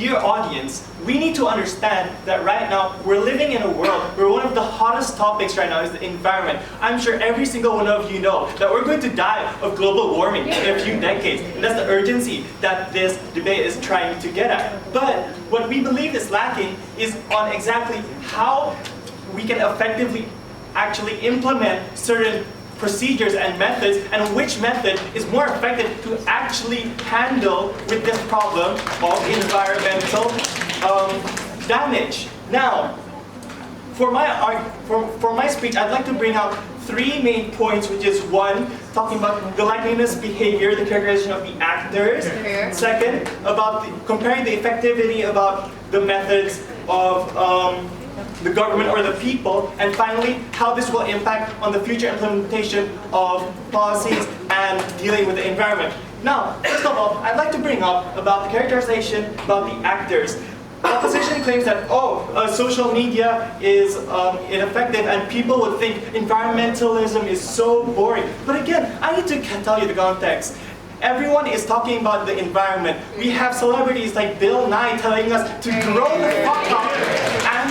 dear audience, we need to understand that right now we're living in a world where one of the hottest topics right now is the environment. I'm sure every single one of you know that we're going to die of global warming in a few decades, and that's the urgency that this debate is trying to get at. But what we believe is lacking is on exactly how we can effectively actually implement certain procedures and methods, and which method is more effective to actually handle with this problem of environmental damage. Now, for my speech, I'd like to bring out three main points, which is one, talking about the likeliness behavior, the characterization of the actors. Second, about comparing the effectivity about the methods of the government or the people, and finally, how this will impact on the future implementation of policies and dealing with the environment. Now, first of all, I'd like to bring up about the characterization about the actors. The opposition claims that, social media is ineffective and people would think environmentalism is so boring. But again, I need to tell you the context. Everyone is talking about the environment. We have celebrities like Bill Nye telling us to grow the fuck up and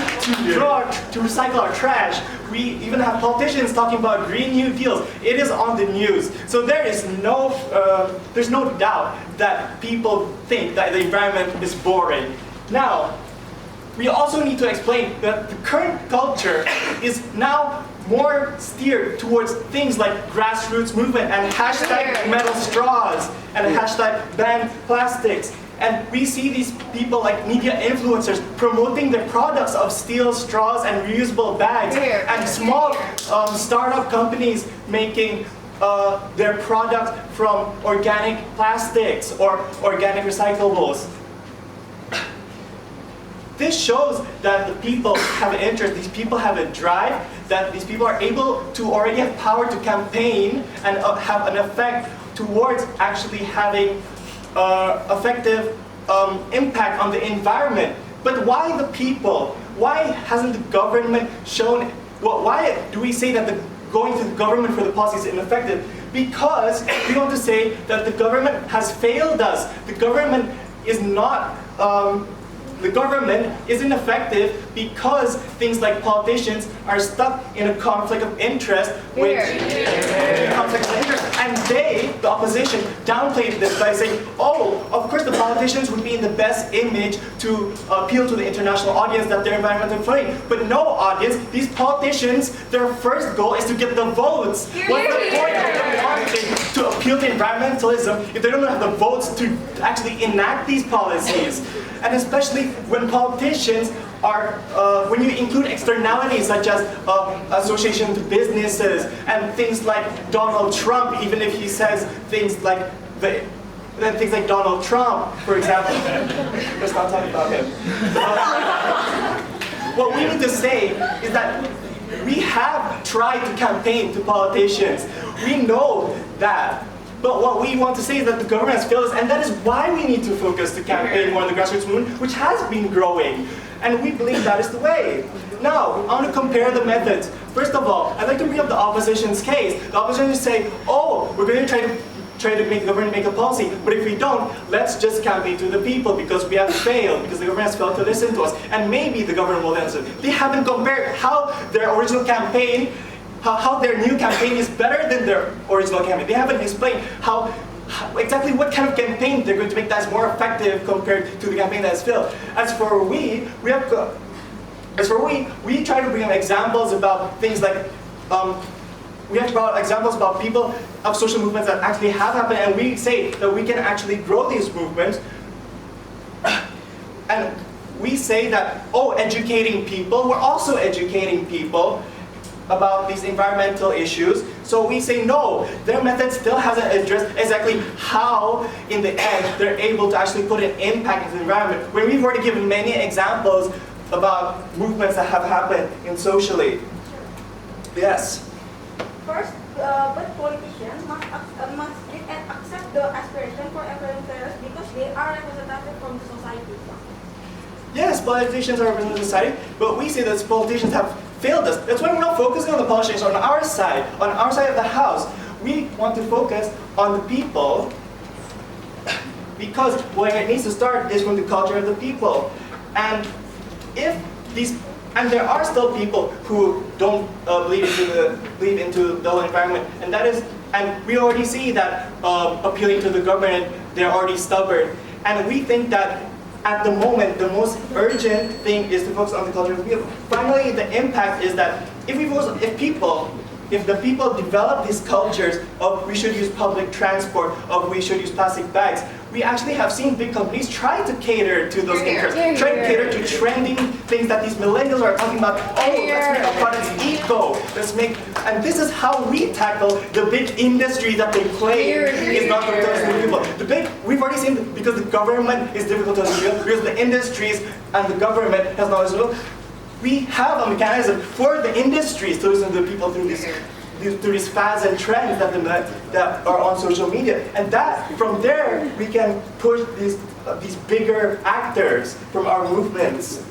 to recycle our trash. We even have politicians talking about Green New Deals. It is on the news. So there's no doubt that people think that the environment is boring. Now, we also need to explain that the current culture is now more steered towards things like grassroots movement and hashtag metal straws and hashtag ban plastics. And we see these people like media influencers promoting their products of steel straws and reusable bags, and small startup companies making their products from organic plastics or organic recyclables. This shows that the people have an interest, these people have a drive, that these people are able to already have power to campaign and have an effect towards actually having effective impact on the environment. But why the people? Why hasn't the government shown, why do we say that going to the government for the policy is ineffective? Because we want to say that the government has failed us. The government is not, the government isn't effective because things like politicians are stuck in a conflict of interest and they, the opposition, downplayed this by saying, of course the politicians would be in the best image to appeal to the international audience that they're environmentally friendly. But no, audience, these politicians, their first goal is to get the votes. What's the point of them wanting to appeal to environmentalism if they don't have the votes to actually enact these policies? And especially when politicians are, when you include externalities such as association to businesses and things like Donald Trump, even if he says things like Donald Trump, for example. Let's not talk about him. What we need to say is that we have tried to campaign to politicians. We know that. But what we want to say is that the government has failed us, and that is why we need to focus the campaign more on the grassroots movement, which has been growing. And we believe that is the way. Now, I want to compare the methods. First of all, I'd like to bring up the opposition's case. The opposition say, we're going to try to make the government make a policy, but if we don't, let's just campaign to the people because we have failed, because the government has failed to listen to us. And maybe the government will listen. They haven't compared how their original campaign, how their new campaign is better than their original campaign. They haven't explained exactly what kind of campaign they're going to make that's more effective compared to the campaign that has failed. As for we try to bring up examples about things like, we have brought examples about people of social movements that actually have happened, and we say that we can actually grow these movements. And we say that, educating people, we're also educating people about these environmental issues. So we say no, their method still hasn't addressed exactly how, in the end, they're able to actually put an impact into the environment. When we've already given many examples about movements that have happened in socially. Yes? First, but politicians must treat and accept the aspiration for environmentalists because they are representative from the society. Yes, politicians are representing society, but we say that politicians have failed us. That's why we're not focusing on the politicians on our side of the house. We want to focus on the people. because where it needs to start is from the culture of the people. And there are still people who don't believe into the whole environment, and we already see that appealing to the government, they're already stubborn. And we think that at the moment, the most urgent thing is to focus on the culture of the people. Finally, the impact is that if the people develop these cultures of we should use public transport, of we should use plastic bags, we actually have seen big companies try to cater to those interests, try to cater to trending things that these millennials are talking about. Oh, let's make our products eco. And this is how we tackle the big industry that they claim is not going to us people. We've already seen, because the government is difficult to us, because the industries and the government has not as well. We have a mechanism for the industries to listen to the people through these fads and trends that are on social media, and from there we can push these bigger actors from our movements.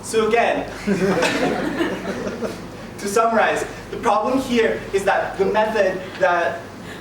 So again, to summarize, the problem here is that the method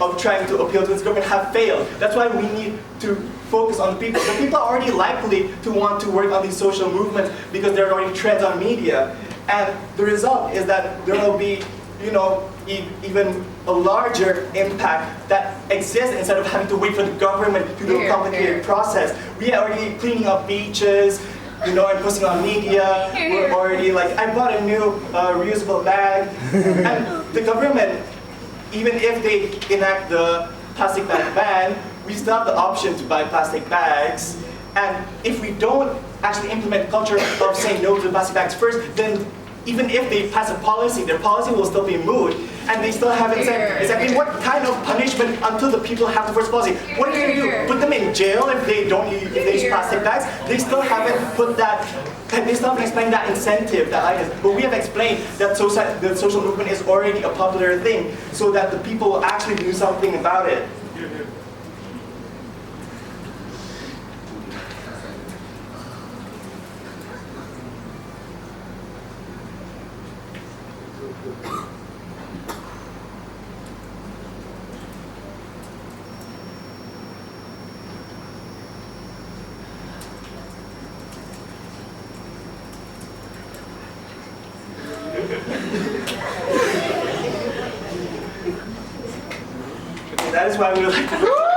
of trying to appeal to this government have failed. That's why we need to focus on the people. The people are already likely to want to work on these social movements because there are already trends on media. And the result is that there will be, even a larger impact that exists instead of having to wait for the government to do a complicated process. We are already cleaning up beaches, and posting on media. We're already I bought a new reusable bag. And the government, even if they enact the plastic bag ban, we still have the option to buy plastic bags. And if we don't actually implement culture of saying no to plastic bags first, then even if they pass a policy, their policy will still be moot. And they still haven't said exactly what kind of punishment until the people have the first policy. What are you going to do? Put them in jail if they use plastic bags? They still haven't put that. They still haven't explained that incentive, but we have explained that the social movement is already a popular thing, so that the people will actually do something about it. That is why we would like to